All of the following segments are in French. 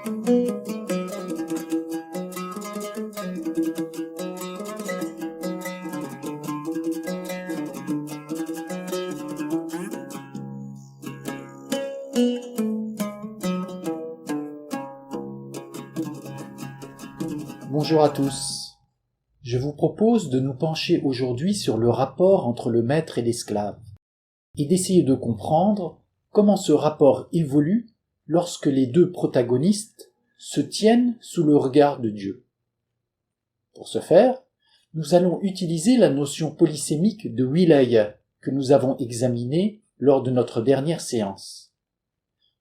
Bonjour à tous. Je vous propose de nous pencher aujourd'hui sur le rapport entre le maître et l'esclave, et d'essayer de comprendre comment ce rapport évolue lorsque les deux protagonistes se tiennent sous le regard de Dieu. Pour ce faire, nous allons utiliser la notion polysémique de wilaya que nous avons examinée lors de notre dernière séance.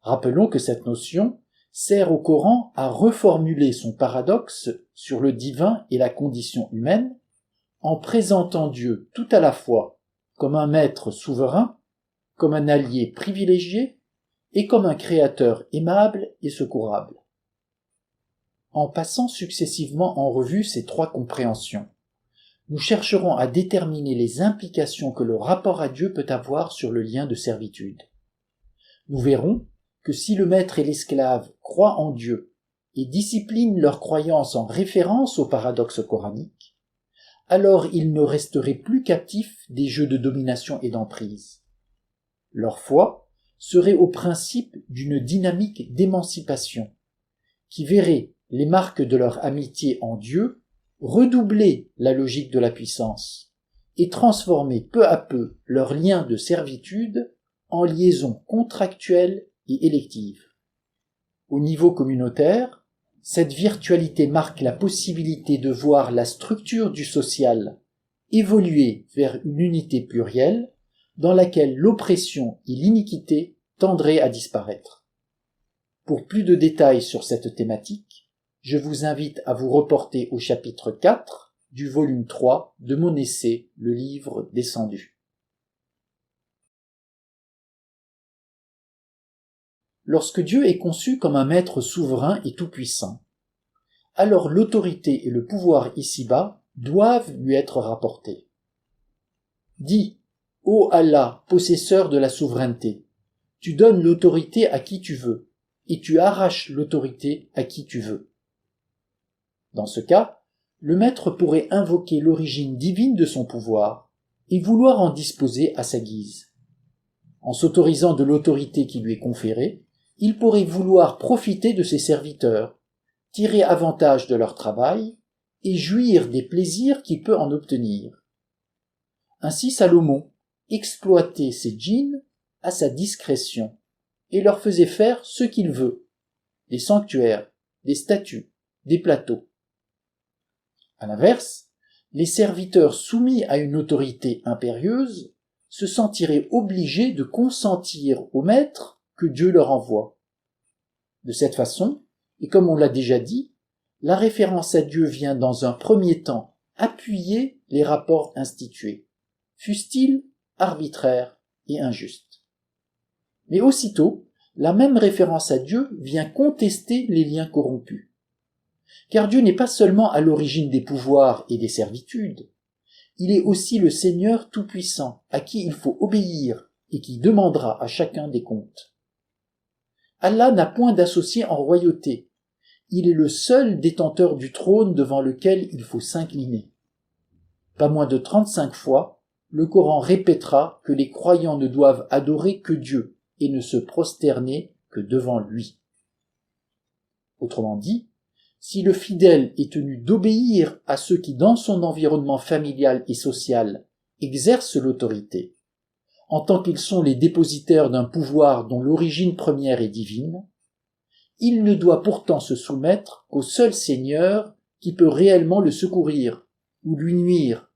Rappelons que cette notion sert au Coran à reformuler son paradoxe sur le divin et la condition humaine en présentant Dieu tout à la fois comme un maître souverain, comme un allié privilégié et comme un créateur aimable et secourable. En passant successivement en revue ces trois compréhensions, nous chercherons à déterminer les implications que le rapport à Dieu peut avoir sur le lien de servitude. Nous verrons que si le maître et l'esclave croient en Dieu et disciplinent leur croyance en référence au paradoxe coranique, alors ils ne resteraient plus captifs des jeux de domination et d'emprise. Leur foi serait au principe d'une dynamique d'émancipation, qui verrait les marques de leur amitié en Dieu redoubler la logique de la puissance et transformer peu à peu leur lien de servitude en liaison contractuelle et élective. Au niveau communautaire, cette virtualité marque la possibilité de voir la structure du social évoluer vers une unité plurielle dans laquelle l'oppression et l'iniquité tendraient à disparaître. Pour plus de détails sur cette thématique, je vous invite à vous reporter au chapitre 4 du volume 3 de mon essai « Le livre descendu ». Lorsque Dieu est conçu comme un maître souverain et tout-puissant, alors l'autorité et le pouvoir ici-bas doivent lui être rapportés. Dis, ô Allah, possesseur de la souveraineté, tu donnes l'autorité à qui tu veux, et tu arraches l'autorité à qui tu veux. Dans ce cas, le maître pourrait invoquer l'origine divine de son pouvoir et vouloir en disposer à sa guise. En s'autorisant de l'autorité qui lui est conférée, il pourrait vouloir profiter de ses serviteurs, tirer avantage de leur travail et jouir des plaisirs qu'il peut en obtenir. Ainsi Salomon exploitait ses djinns à sa discrétion et leur faisait faire ce qu'il veut, des sanctuaires, des statues, des plateaux. À l'inverse, les serviteurs soumis à une autorité impérieuse se sentiraient obligés de consentir au maître que Dieu leur envoie. De cette façon, et comme on l'a déjà dit, la référence à Dieu vient dans un premier temps appuyer les rapports institués, fussent-ils arbitraires et injustes. Mais aussitôt, la même référence à Dieu vient contester les liens corrompus. Car Dieu n'est pas seulement à l'origine des pouvoirs et des servitudes, il est aussi le Seigneur tout-puissant à qui il faut obéir et qui demandera à chacun des comptes. Allah n'a point d'associé en royauté, il est le seul détenteur du trône devant lequel il faut s'incliner. Pas moins de 35 fois, le Coran répétera que les croyants ne doivent adorer que Dieu et ne se prosterner que devant lui. Autrement dit, si le fidèle est tenu d'obéir à ceux qui, dans son environnement familial et social, exercent l'autorité, en tant qu'ils sont les dépositaires d'un pouvoir dont l'origine première est divine, il ne doit pourtant se soumettre qu'au seul Seigneur qui peut réellement le secourir ou lui nuire,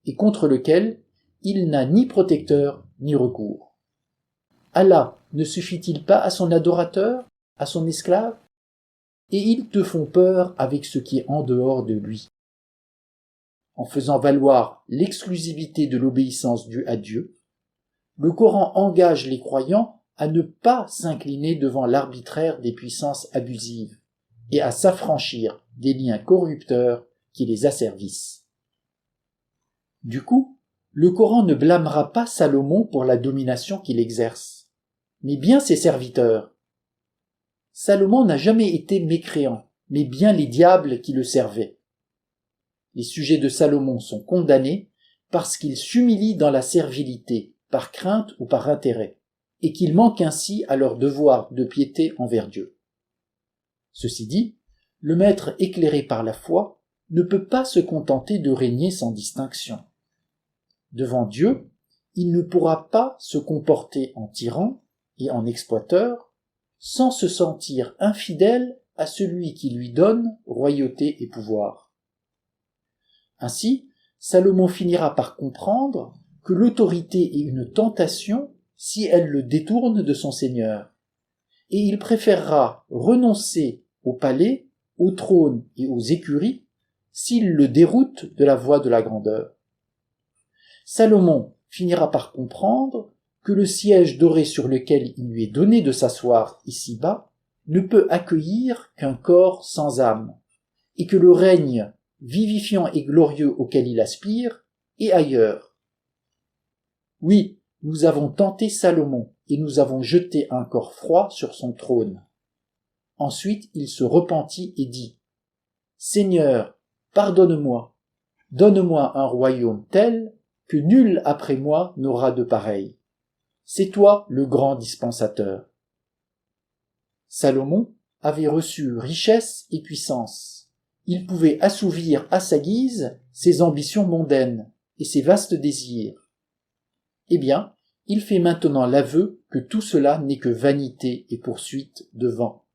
et contre lequel il n'a ni protecteur ni recours. Allah ne suffit-il pas à son adorateur, à son esclave? Et ils te font peur avec ce qui est en dehors de lui. En faisant valoir l'exclusivité de l'obéissance due à Dieu, le Coran engage les croyants à ne pas s'incliner devant l'arbitraire des puissances abusives et à s'affranchir des liens corrupteurs qui les asservissent. Du coup, le Coran ne blâmera pas Salomon pour la domination qu'il exerce, mais bien ses serviteurs. Salomon n'a jamais été mécréant, mais bien les diables qui le servaient. Les sujets de Salomon sont condamnés parce qu'il s'humilie dans la servilité, par crainte ou par intérêt, et qu'il manque ainsi à leur devoir de piété envers Dieu. Ceci dit, le maître éclairé par la foi ne peut pas se contenter de régner sans distinction. Devant Dieu, il ne pourra pas se comporter en tyran et en exploiteur sans se sentir infidèle à celui qui lui donne royauté et pouvoir. Ainsi, Salomon finira par comprendre que l'autorité est une tentation si elle le détourne de son Seigneur, et il préférera renoncer au palais, au trône et aux écuries s'il le déroute de la voie de la grandeur. Salomon finira par comprendre que le siège doré sur lequel il lui est donné de s'asseoir ici-bas ne peut accueillir qu'un corps sans âme, et que le règne vivifiant et glorieux auquel il aspire est ailleurs. Oui, nous avons tenté Salomon, et nous avons jeté un corps froid sur son trône. Ensuite il se repentit et dit : Seigneur, pardonne-moi, donne-moi un royaume tel que nul après moi n'aura de pareil. C'est toi le grand dispensateur. Salomon avait reçu richesse et puissance. Il pouvait assouvir à sa guise ses ambitions mondaines et ses vastes désirs. Eh bien, il fait maintenant l'aveu que tout cela n'est que vanité et poursuite de vent.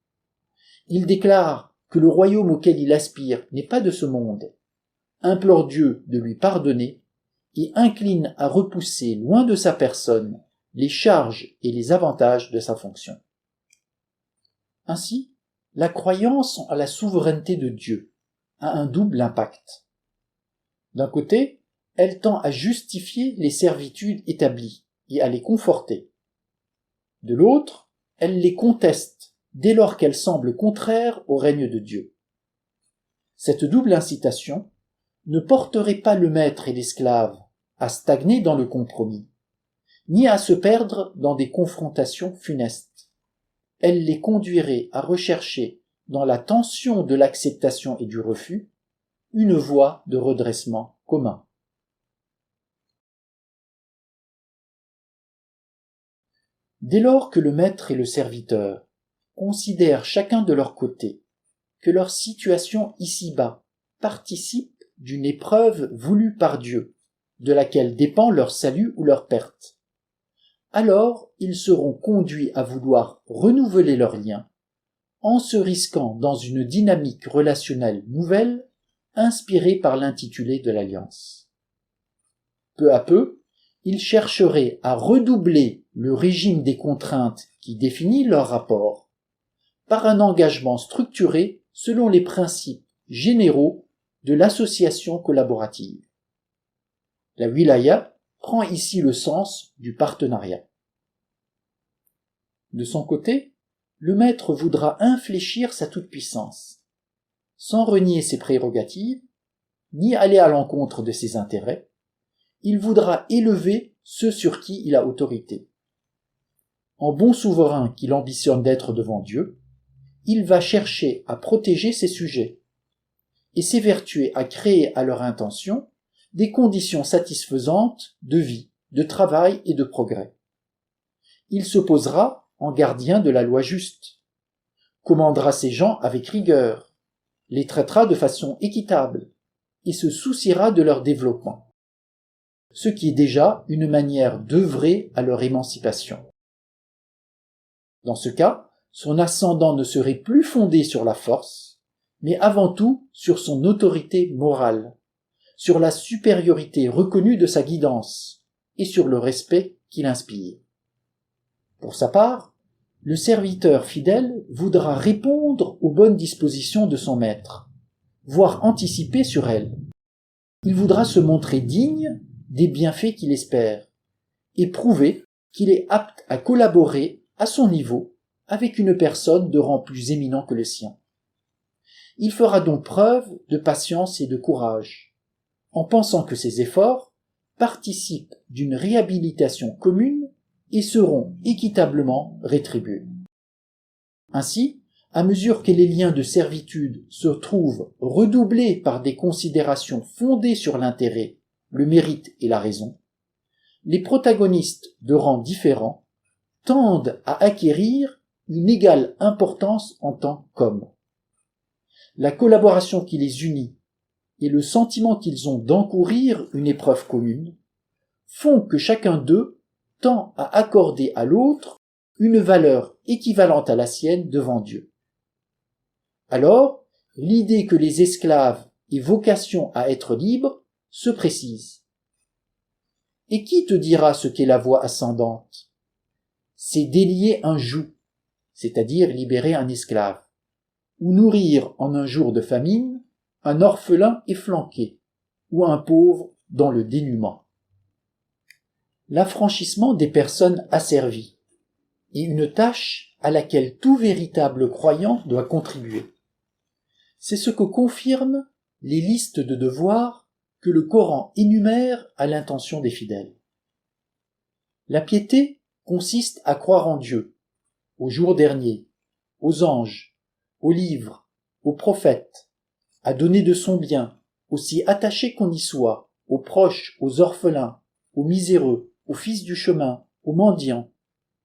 Il déclare que le royaume auquel il aspire n'est pas de ce monde, implore Dieu de lui pardonner et incline à repousser loin de sa personne les charges et les avantages de sa fonction. Ainsi, la croyance à la souveraineté de Dieu a un double impact. D'un côté, elle tend à justifier les servitudes établies et à les conforter. De l'autre, elle les conteste dès lors qu'elles semblent contraires au règne de Dieu. Cette double incitation ne porterait pas le maître et l'esclave à stagner dans le compromis, ni à se perdre dans des confrontations funestes. Elle les conduirait à rechercher, dans la tension de l'acceptation et du refus, une voie de redressement commun. Dès lors que le maître et le serviteur considèrent chacun de leur côté que leur situation ici-bas participe d'une épreuve voulue par Dieu, de laquelle dépend leur salut ou leur perte, alors ils seront conduits à vouloir renouveler leurs liens en se risquant dans une dynamique relationnelle nouvelle inspirée par l'intitulé de l'alliance. Peu à peu, ils chercheraient à redoubler le régime des contraintes qui définit leur rapport par un engagement structuré selon les principes généraux de l'association collaborative. La wilaya prend ici le sens du partenariat. De son côté, le maître voudra infléchir sa toute-puissance, sans renier ses prérogatives, ni aller à l'encontre de ses intérêts. Il voudra élever ceux sur qui il a autorité. En bon souverain qu'il ambitionne d'être devant Dieu, il va chercher à protéger ses sujets et s'évertuer à créer à leur intention des conditions satisfaisantes de vie, de travail et de progrès. Il se posera en gardien de la loi juste, commandera ses gens avec rigueur, les traitera de façon équitable et se souciera de leur développement, ce qui est déjà une manière d'œuvrer à leur émancipation. Dans ce cas, son ascendant ne serait plus fondé sur la force, mais avant tout sur son autorité morale, sur la supériorité reconnue de sa guidance et sur le respect qu'il inspire. Pour sa part, le serviteur fidèle voudra répondre aux bonnes dispositions de son maître, voire anticiper sur elles. Il voudra se montrer digne des bienfaits qu'il espère et prouver qu'il est apte à collaborer à son niveau avec une personne de rang plus éminent que le sien. Il fera donc preuve de patience et de courage, en pensant que ses efforts participent d'une réhabilitation commune et seront équitablement rétribués. Ainsi, À mesure que les liens de servitude se trouvent redoublés par des considérations fondées sur l'intérêt, le mérite et la raison, les protagonistes de rang différents tendent à acquérir une égale importance en tant qu'hommes. La collaboration qui les unit et le sentiment qu'ils ont d'encourir une épreuve commune font que chacun d'eux tend à accorder à l'autre une valeur équivalente à la sienne devant Dieu. Alors, l'idée que les esclaves aient vocation à être libres se précise. Et qui te dira ce qu'est la voie ascendante? C'est délier un joug, c'est-à-dire libérer un esclave, ou nourrir en un jour de famine un orphelin efflanqué, ou un pauvre dans le dénuement. L'affranchissement des personnes asservies est une tâche à laquelle tout véritable croyant doit contribuer. C'est ce que confirment les listes de devoirs que le Coran énumère à l'intention des fidèles. La piété consiste à croire en Dieu, au jour dernier, aux anges, aux livres, aux prophètes, à donner de son bien, aussi attaché qu'on y soit, aux proches, aux orphelins, aux miséreux, aux fils du chemin, aux mendiants,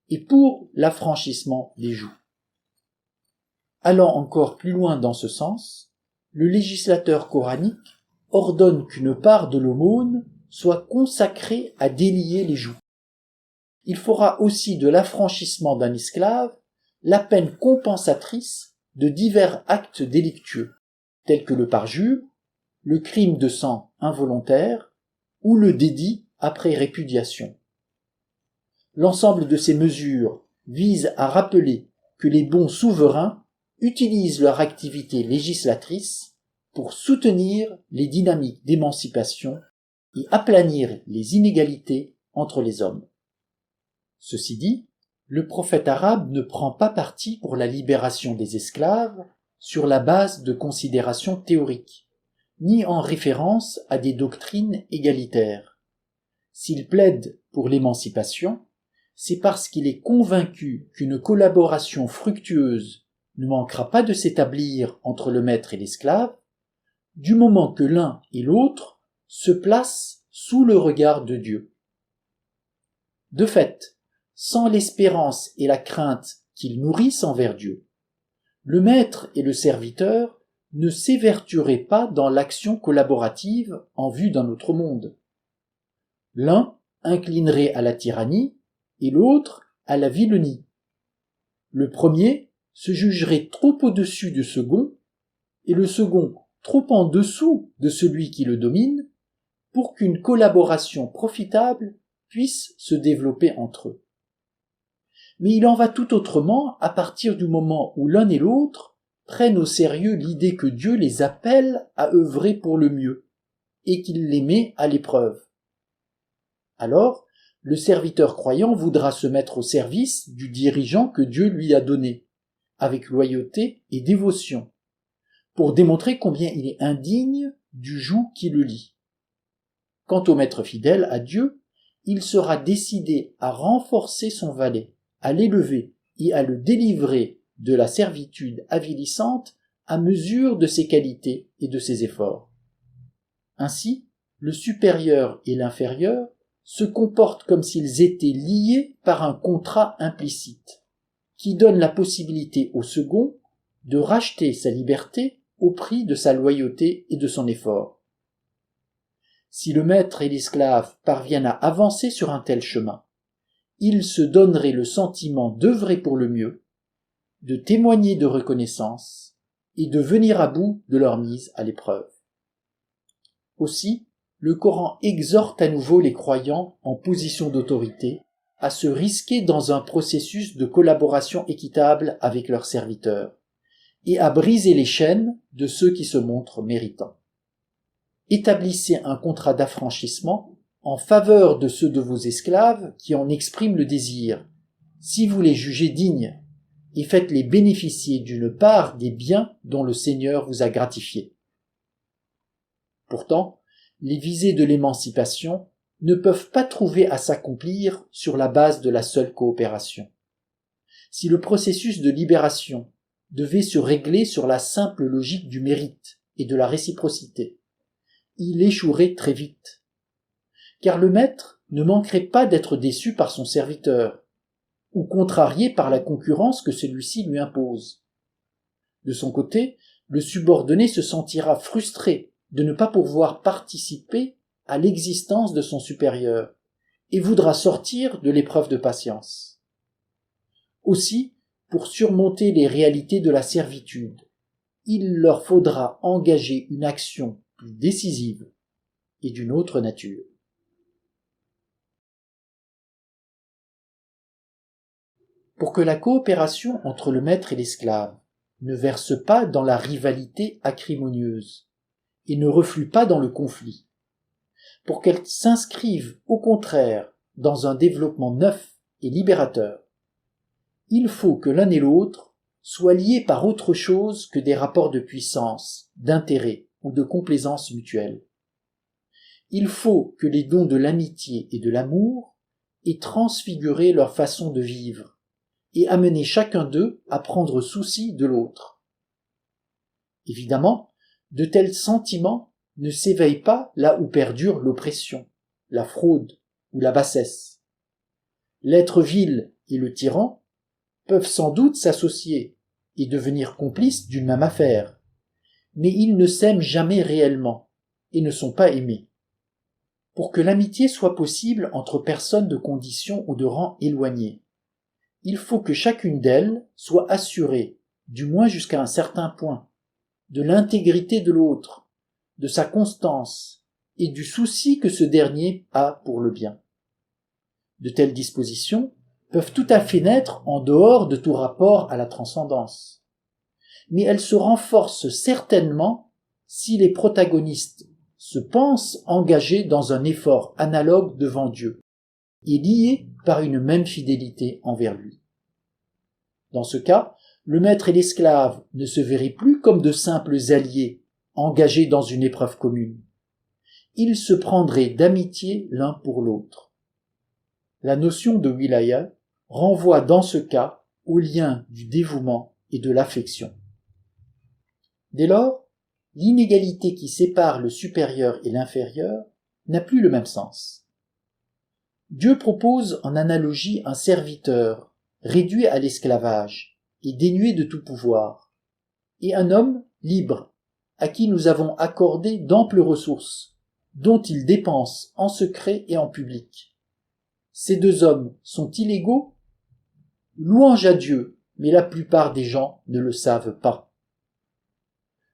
et pour l'affranchissement des jougs. Allant encore plus loin dans ce sens, le législateur coranique ordonne qu'une part de l'aumône soit consacrée à délier les jougs. Il fera aussi de l'affranchissement d'un esclave la peine compensatrice de divers actes délictueux, tels que le parjure, le crime de sang involontaire ou le dédit après répudiation. L'ensemble de ces mesures vise à rappeler que les bons souverains utilisent leur activité législatrice pour soutenir les dynamiques d'émancipation et aplanir les inégalités entre les hommes. Ceci dit, le prophète arabe ne prend pas parti pour la libération des esclaves sur la base de considérations théoriques, ni en référence à des doctrines égalitaires. S'il plaide pour l'émancipation, c'est parce qu'il est convaincu qu'une collaboration fructueuse ne manquera pas de s'établir entre le maître et l'esclave, du moment que l'un et l'autre se placent sous le regard de Dieu. De fait, sans l'espérance et la crainte qu'ils nourrissent envers Dieu, le maître et le serviteur ne s'évertueraient pas dans l'action collaborative en vue d'un autre monde. L'un inclinerait à la tyrannie et l'autre à la vilenie. Le premier se jugerait trop au-dessus du second et le second trop en dessous de celui qui le domine pour qu'une collaboration profitable puisse se développer entre eux. Mais il en va tout autrement à partir du moment où l'un et l'autre prennent au sérieux l'idée que Dieu les appelle à œuvrer pour le mieux et qu'il les met à l'épreuve. Alors, le serviteur croyant voudra se mettre au service du dirigeant que Dieu lui a donné, avec loyauté et dévotion, pour démontrer combien il est indigne du joug qui le lie. Quant au maître fidèle à Dieu, il sera décidé à renforcer son valet, à l'élever et à le délivrer de la servitude avilissante à mesure de ses qualités et de ses efforts. Ainsi, le supérieur et l'inférieur se comportent comme s'ils étaient liés par un contrat implicite, qui donne la possibilité au second de racheter sa liberté au prix de sa loyauté et de son effort. Si le maître et l'esclave parviennent à avancer sur un tel chemin, ils se donneraient le sentiment d'œuvrer pour le mieux, de témoigner de reconnaissance et de venir à bout de leur mise à l'épreuve. Aussi, le Coran exhorte à nouveau les croyants en position d'autorité à se risquer dans un processus de collaboration équitable avec leurs serviteurs et à briser les chaînes de ceux qui se montrent méritants. Établissez un contrat d'affranchissement en faveur de ceux de vos esclaves qui en expriment le désir, si vous les jugez dignes, et faites-les bénéficier d'une part des biens dont le Seigneur vous a gratifié. Pourtant, les visées de l'émancipation ne peuvent pas trouver à s'accomplir sur la base de la seule coopération. Si le processus de libération devait se régler sur la simple logique du mérite et de la réciprocité, il échouerait très vite. Car le maître ne manquerait pas d'être déçu par son serviteur, ou contrarié par la concurrence que celui-ci lui impose. De son côté, le subordonné se sentira frustré de ne pas pouvoir participer à l'existence de son supérieur et voudra sortir de l'épreuve de patience. Aussi, pour surmonter les réalités de la servitude, il leur faudra engager une action plus décisive et d'une autre nature. Pour que la coopération entre le maître et l'esclave ne verse pas dans la rivalité acrimonieuse et ne reflue pas dans le conflit, pour qu'elle s'inscrive au contraire dans un développement neuf et libérateur, il faut que l'un et l'autre soient liés par autre chose que des rapports de puissance, d'intérêt ou de complaisance mutuelle. Il faut que les dons de l'amitié et de l'amour aient transfiguré leur façon de vivre et amené chacun d'eux à prendre souci de l'autre. Évidemment, de tels sentiments ne s'éveillent pas là où perdure l'oppression, la fraude ou la bassesse. L'être vil et le tyran peuvent sans doute s'associer et devenir complices d'une même affaire, mais ils ne s'aiment jamais réellement et ne sont pas aimés. Pour que l'amitié soit possible entre personnes de condition ou de rang éloignés, il faut que chacune d'elles soit assurée, du moins jusqu'à un certain point, de l'intégrité de l'autre, de sa constance et du souci que ce dernier a pour le bien. De telles dispositions peuvent tout à fait naître en dehors de tout rapport à la transcendance. Mais elles se renforcent certainement si les protagonistes se pensent engagés dans un effort analogue devant Dieu et liés par une même fidélité envers lui. Dans ce cas, le maître et l'esclave ne se verraient plus comme de simples alliés engagés dans une épreuve commune. Ils se prendraient d'amitié l'un pour l'autre. La notion de wilaya renvoie dans ce cas au lien du dévouement et de l'affection. Dès lors, l'inégalité qui sépare le supérieur et l'inférieur n'a plus le même sens. Dieu propose en analogie un serviteur réduit à l'esclavage et dénué de tout pouvoir, et un homme libre à qui nous avons accordé d'amples ressources, dont il dépense en secret et en public. Ces deux hommes sont-ils égaux ? Louange à Dieu, mais la plupart des gens ne le savent pas.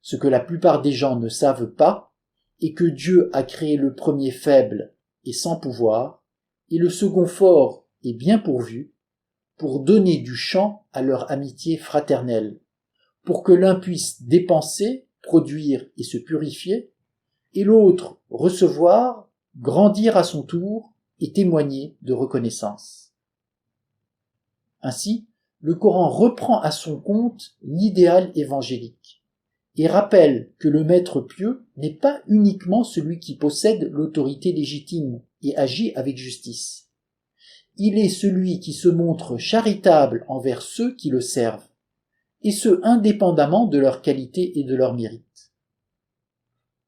Ce que la plupart des gens ne savent pas est que Dieu a créé le premier faible et sans pouvoir, et le second fort et bien pourvu, pour donner du champ à leur amitié fraternelle, pour que l'un puisse dépenser, produire et se purifier, et l'autre recevoir, grandir à son tour et témoigner de reconnaissance. Ainsi, le Coran reprend à son compte l'idéal évangélique et rappelle que le maître pieux n'est pas uniquement celui qui possède l'autorité légitime et agit avec justice. Il est celui qui se montre charitable envers ceux qui le servent, et ce indépendamment de leur qualité et de leur mérite.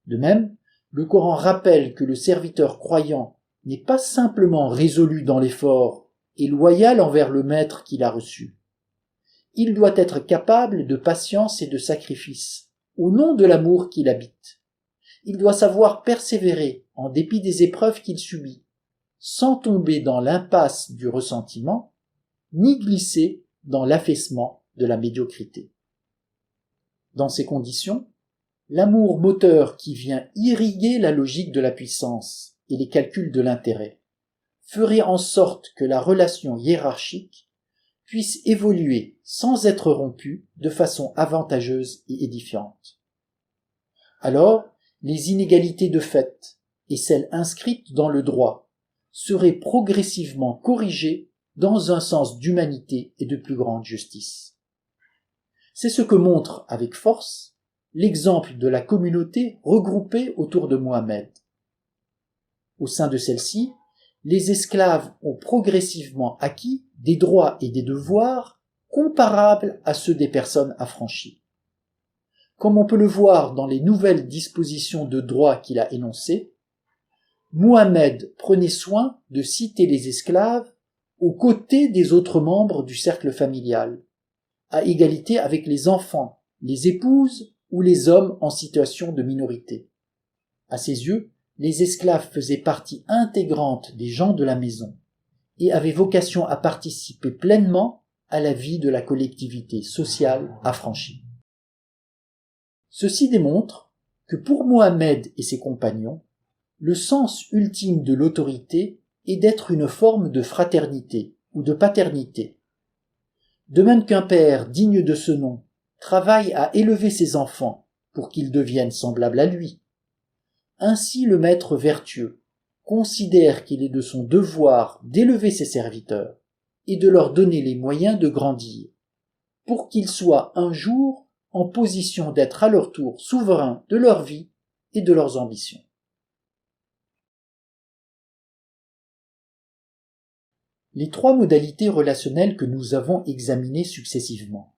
De même, le Coran rappelle que le serviteur croyant n'est pas simplement résolu dans l'effort et loyal envers le maître qu'il a reçu. Il doit être capable de patience et de sacrifice, au nom de l'amour qu'il habite. Il doit savoir persévérer en dépit des épreuves qu'il subit, sans tomber dans l'impasse du ressentiment, ni glisser dans l'affaissement de la médiocrité. Dans ces conditions, l'amour moteur qui vient irriguer la logique de la puissance et les calculs de l'intérêt ferait en sorte que la relation hiérarchique puisse évoluer sans être rompue de façon avantageuse et édifiante. Alors, les inégalités de fait et celles inscrites dans le droit seraient progressivement corrigées dans un sens d'humanité et de plus grande justice. C'est ce que montre avec force l'exemple de la communauté regroupée autour de Mohammed. Au sein de celle-ci, les esclaves ont progressivement acquis des droits et des devoirs comparables à ceux des personnes affranchies. Comme on peut le voir dans les nouvelles dispositions de droit qu'il a énoncées, Mohammed prenait soin de citer les esclaves aux côtés des autres membres du cercle familial, à égalité avec les enfants, les épouses ou les hommes en situation de minorité. À ses yeux, les esclaves faisaient partie intégrante des gens de la maison et avaient vocation à participer pleinement à la vie de la collectivité sociale affranchie. Ceci démontre que pour Mohammed et ses compagnons, le sens ultime de l'autorité est d'être une forme de fraternité ou de paternité. De même qu'un père digne de ce nom travaille à élever ses enfants pour qu'ils deviennent semblables à lui, ainsi le maître vertueux considère qu'il est de son devoir d'élever ses serviteurs et de leur donner les moyens de grandir, pour qu'ils soient un jour en position d'être à leur tour souverains de leur vie et de leurs ambitions. Les trois modalités relationnelles que nous avons examinées successivement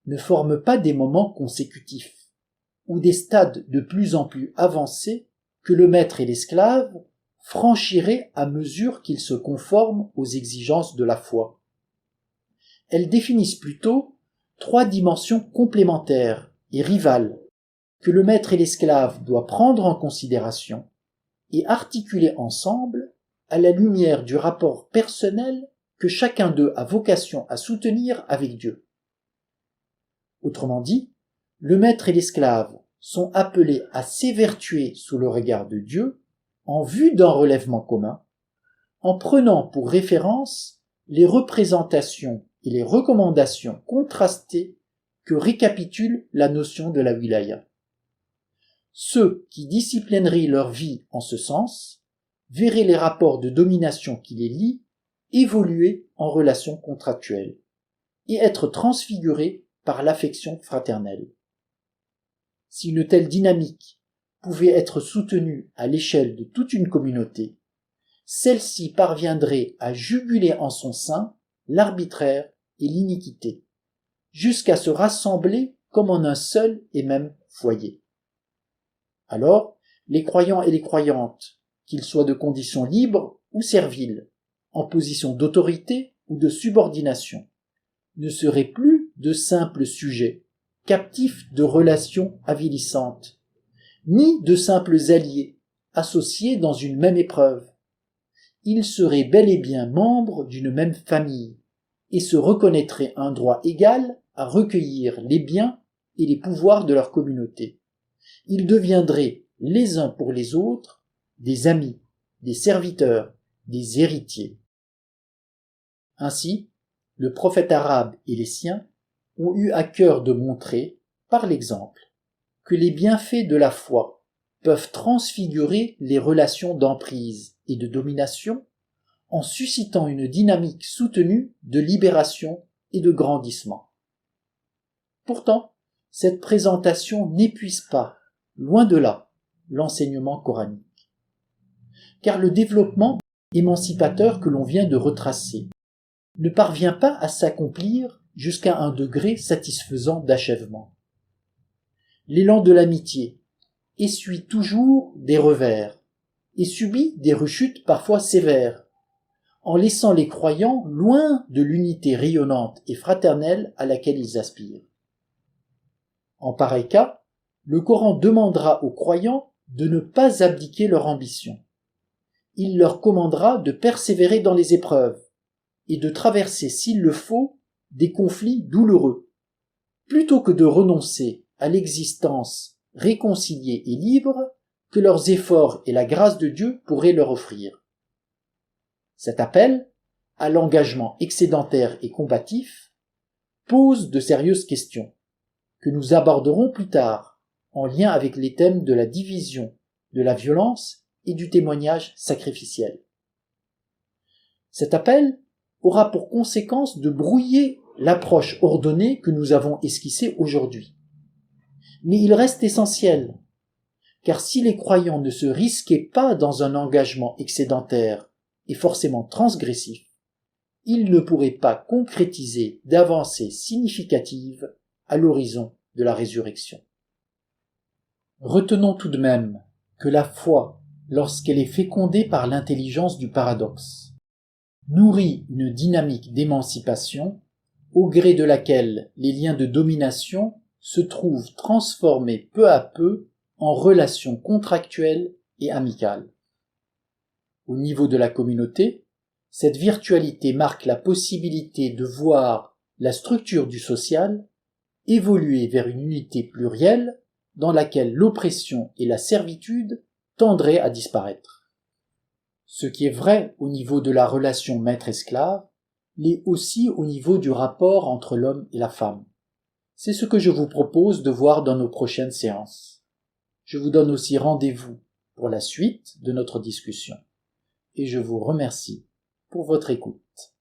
ne forment pas des moments consécutifs ou des stades de plus en plus avancés que le maître et l'esclave franchiraient à mesure qu'ils se conforment aux exigences de la foi. Elles définissent plutôt trois dimensions complémentaires et rivales que le maître et l'esclave doivent prendre en considération et articuler ensemble à la lumière du rapport personnel que chacun d'eux a vocation à soutenir avec Dieu. Autrement dit, le maître et l'esclave sont appelés à s'évertuer sous le regard de Dieu en vue d'un relèvement commun, en prenant pour référence les représentations et les recommandations contrastées que récapitule la notion de la wilaya. Ceux qui disciplineraient leur vie en ce sens verraient les rapports de domination qui les lient évoluer en relations contractuelles et être transfigurés par l'affection fraternelle. Si une telle dynamique pouvait être soutenue à l'échelle de toute une communauté, celle-ci parviendrait à juguler en son sein l'arbitraire et l'iniquité, jusqu'à se rassembler comme en un seul et même foyer. Alors, les croyants et les croyantes, qu'ils soient de condition libre ou servile, en position d'autorité ou de subordination, ne seraient plus de simples sujets, captifs de relations avilissantes, ni de simples alliés, associés dans une même épreuve. Ils seraient bel et bien membres d'une même famille, et se reconnaîtraient un droit égal à recueillir les biens et les pouvoirs de leur communauté. Ils deviendraient, les uns pour les autres, des amis, des serviteurs, des héritiers. Ainsi, le prophète arabe et les siens ont eu à cœur de montrer, par l'exemple, que les bienfaits de la foi peuvent transfigurer les relations d'emprise et de domination en suscitant une dynamique soutenue de libération et de grandissement. Pourtant, cette présentation n'épuise pas, loin de là, l'enseignement coranique. Car le développement émancipateur que l'on vient de retracer ne parvient pas à s'accomplir jusqu'à un degré satisfaisant d'achèvement. L'élan de l'amitié essuie toujours des revers et subit des rechutes parfois sévères, en laissant les croyants loin de l'unité rayonnante et fraternelle à laquelle ils aspirent. En pareil cas, le Coran demandera aux croyants de ne pas abdiquer leur ambition. Il leur commandera de persévérer dans les épreuves et de traverser, s'il le faut, des conflits douloureux, plutôt que de renoncer à l'existence réconciliée et libre que leurs efforts et la grâce de Dieu pourraient leur offrir. Cet appel à l'engagement excédentaire et combatif pose de sérieuses questions, que nous aborderons plus tard, en lien avec les thèmes de la division, de la violence et du témoignage sacrificiel. Cet appel aura pour conséquence de brouiller l'approche ordonnée que nous avons esquissée aujourd'hui. Mais il reste essentiel, car si les croyants ne se risquaient pas dans un engagement excédentaire et forcément transgressif, il ne pourrait pas concrétiser d'avancées significatives à l'horizon de la résurrection. Retenons tout de même que la foi, lorsqu'elle est fécondée par l'intelligence du paradoxe, nourrit une dynamique d'émancipation au gré de laquelle les liens de domination se trouvent transformés peu à peu en relations contractuelles et amicales. Au niveau de la communauté, cette virtualité marque la possibilité de voir la structure du social évoluer vers une unité plurielle dans laquelle l'oppression et la servitude tendraient à disparaître. Ce qui est vrai au niveau de la relation maître-esclave l'est aussi au niveau du rapport entre l'homme et la femme. C'est ce que je vous propose de voir dans nos prochaines séances. Je vous donne aussi rendez-vous pour la suite de notre discussion et je vous remercie pour votre écoute.